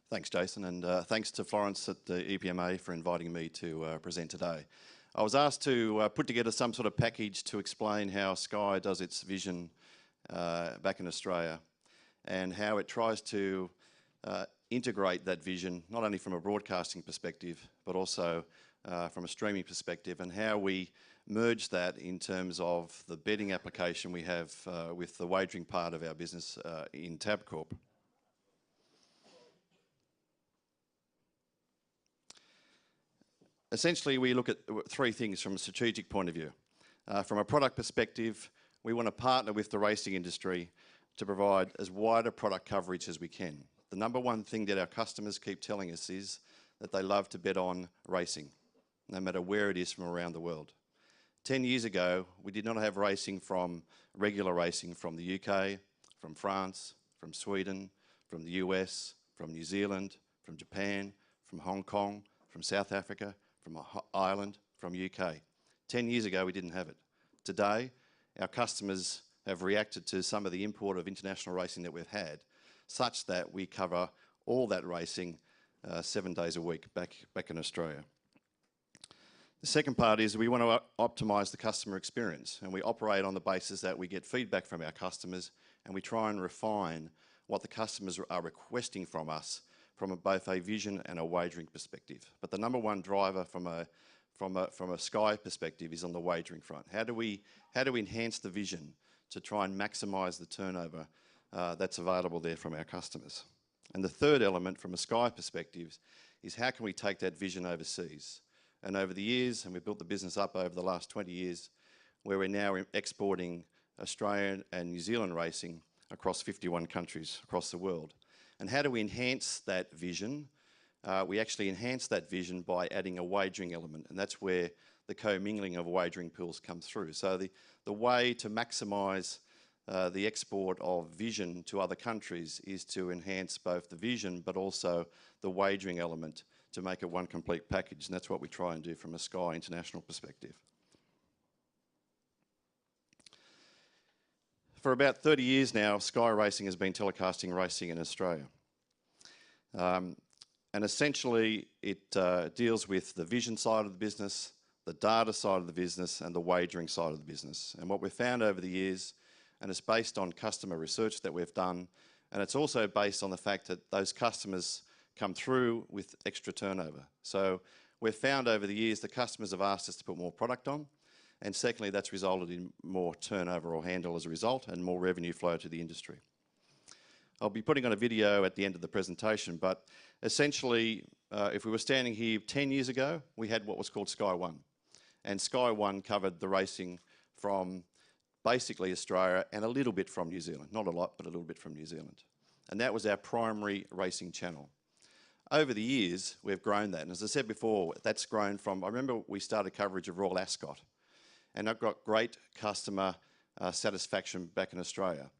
Thanks, Jason, and thanks to Florence at the EPMA for inviting me to present today. I was asked to put together some sort of package to explain how Sky does its vision back in Australia and how it tries to integrate that vision, not only from a broadcasting perspective, but also from a streaming perspective, and how we merge that in terms of the betting application we have with the wagering part of our business in TABCORP. Essentially, we look at three things from a strategic point of view. From a product perspective, we want to partner with the racing industry to provide as wide a product coverage as we can. The number one thing that our customers keep telling us is that they love to bet on racing, no matter where it is from around the world. 10 years ago, we did not have regular racing from the UK, from France, from Sweden, from the US, from New Zealand, from Japan, from Hong Kong, from South Africa, from Ireland, from UK. 10 years ago, we didn't have it. Today, our customers have reacted to some of the import of international racing that we've had, such that we cover all that racing 7 days a week back in Australia. The second part is we want to optimise the customer experience, and we operate on the basis that we get feedback from our customers and we try and refine what the customers are requesting from us from both a vision and a wagering perspective. But the number one driver from a Sky perspective is on the wagering front. How do we enhance the vision to try and maximise the turnover that's available there from our customers? And the third element from a Sky perspective is how can we take that vision overseas? And over the years, and we've built the business up over the last 20 years, where we're now exporting Australian and New Zealand racing across 51 countries across the world. And how do we enhance that vision? We actually enhance that vision by adding a wagering element, and that's where the co-mingling of wagering pools come through. So the way to maximise the export of vision to other countries is to enhance both the vision but also the wagering element to make it one complete package, and that's what we try and do from a Sky international perspective. For about 30 years now, Sky Racing has been telecasting racing in Australia. And essentially, it deals with the vision side of the business, the data side of the business, and the wagering side of the business. And what we've found over the years, and it's based on customer research that we've done, and it's also based on the fact that those customers come through with extra turnover. So we've found over the years the customers have asked us to put more product on, and secondly, that's resulted in more turnover or handle as a result and more revenue flow to the industry. I'll be putting on a video at the end of the presentation, but essentially, if we were standing here 10 years ago, we had what was called Sky One. And Sky One covered the racing from basically Australia and a little bit from New Zealand. Not a lot, but a little bit from New Zealand. And that was our primary racing channel. Over the years, we've grown that. And as I said before, that's grown from, I remember we started coverage of Royal Ascot, and I've got great customer satisfaction back in Australia.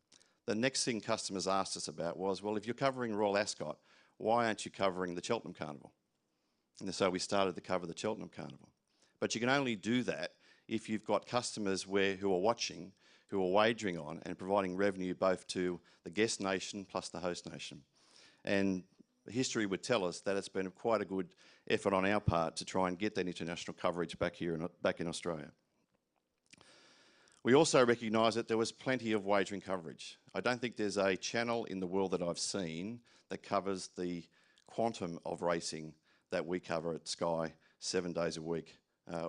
The next thing customers asked us about was, well, if you're covering Royal Ascot, why aren't you covering the Cheltenham Carnival? And so we started to cover the Cheltenham Carnival. But you can only do that if you've got customers who are watching, who are wagering on and providing revenue both to the guest nation plus the host nation. And history would tell us that it's been quite a good effort on our part to try and get that international coverage back in Australia. We also recognise that there was plenty of wagering coverage. I don't think there's a channel in the world that I've seen that covers the quantum of racing that we cover at Sky 7 days a week.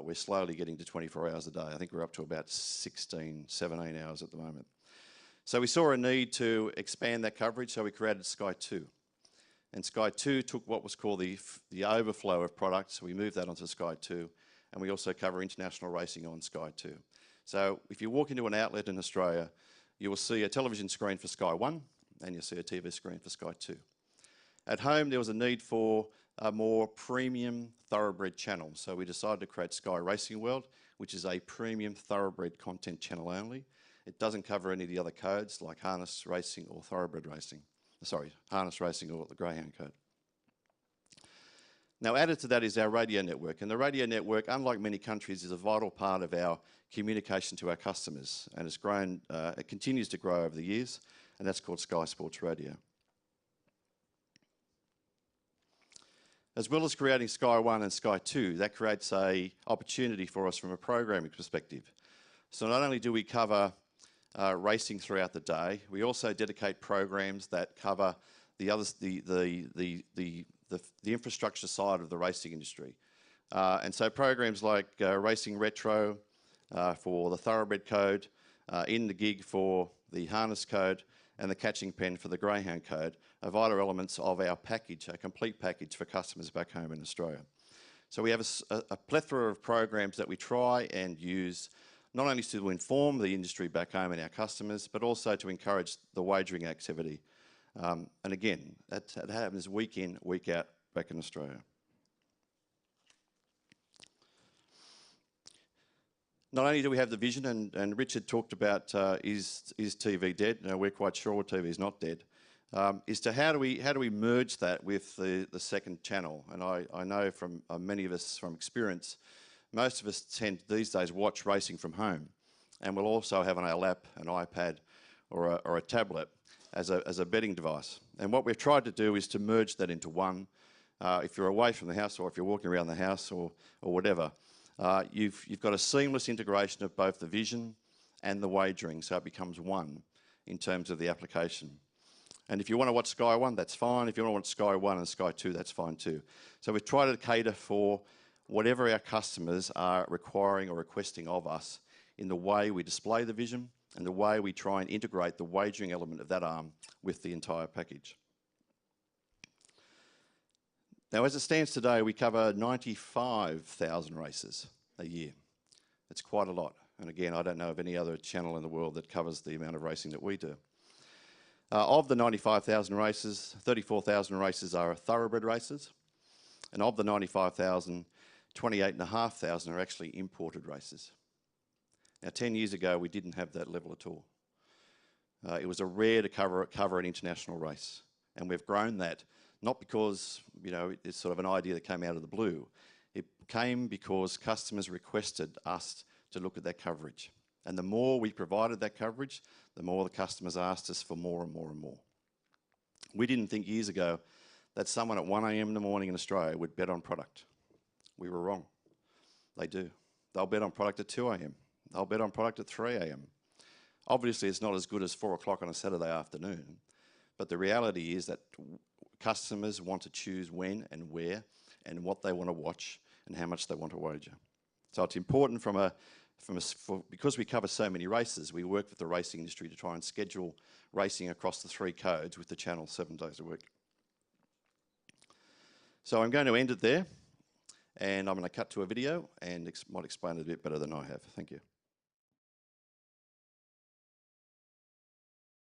We're slowly getting to 24 hours a day. I think we're up to about 16, 17 hours at the moment. So we saw a need to expand that coverage, so we created Sky 2. And Sky 2 took what was called the overflow of products, so we moved that onto Sky 2, and we also cover international racing on Sky 2. So if you walk into an outlet in Australia, you will see a television screen for Sky 1 and you'll see a TV screen for Sky 2. At home, there was a need for a more premium thoroughbred channel. So we decided to create Sky Racing World, which is a premium thoroughbred content channel only. It doesn't cover any of the other codes like harness racing or thoroughbred racing. Sorry, harness racing or the greyhound code. Now, added to that is our radio network. And the radio network, unlike many countries, is a vital part of our communication to our customers. And it's grown, it continues to grow over the years, and that's called Sky Sports Radio. As well as creating Sky 1 and Sky 2, that creates an opportunity for us from a programming perspective. So not only do we cover racing throughout the day, we also dedicate programs that cover the infrastructure side of the racing industry. And so programs like Racing Retro for the Thoroughbred Code, In the Gig for the Harness Code, and the Catching Pen for the Greyhound Code are vital elements of our package, a complete package for customers back home in Australia. So we have a plethora of programs that we try and use not only to inform the industry back home and our customers, but also to encourage the wagering activity. And again, that happens week in, week out back in Australia. Not only do we have the vision, and Richard talked about is TV dead? No, we're quite sure TV is not dead. Is to how do we merge that with the second channel? And I know from many of us from experience, most of us tend these days watch racing from home, and we'll also have on our lap an iPad or a tablet as a betting device. And what we've tried to do is to merge that into one. If you're away from the house or if you're walking around the house or whatever, you've got a seamless integration of both the vision and the wagering, so it becomes one in terms of the application. And if you want to watch Sky 1, that's fine. If you want to watch Sky 1 and Sky 2, that's fine too. So we've tried to cater for whatever our customers are requiring or requesting of us in the way we display the vision and the way we try and integrate the wagering element of that arm with the entire package. Now, as it stands today, we cover 95,000 races a year. It's quite a lot. And again, I don't know of any other channel in the world that covers the amount of racing that we do. Of the 95,000 races, 34,000 races are thoroughbred races. And of the 95,000, 28,500 are actually imported races. Now, 10 years ago, we didn't have that level at all. It was a rare to cover an international race. And we've grown that, not because, you know, it's sort of an idea that came out of the blue. It came because customers requested us to look at that coverage. And the more we provided that coverage, the more the customers asked us for more and more and more. We didn't think years ago that someone at 1 a.m. in the morning in Australia would bet on product. We were wrong. They do. They'll bet on product at 2 a.m. They'll bet on product at 3 a.m. Obviously, it's not as good as 4 o'clock on a Saturday afternoon, but the reality is that customers want to choose when and where and what they want to watch and how much they want to wager. So it's important because we cover so many races, we work with the racing industry to try and schedule racing across the 3 codes with the channel 7 days a week. So I'm going to end it there, and I'm going to cut to a video and might explain it a bit better than I have. Thank you.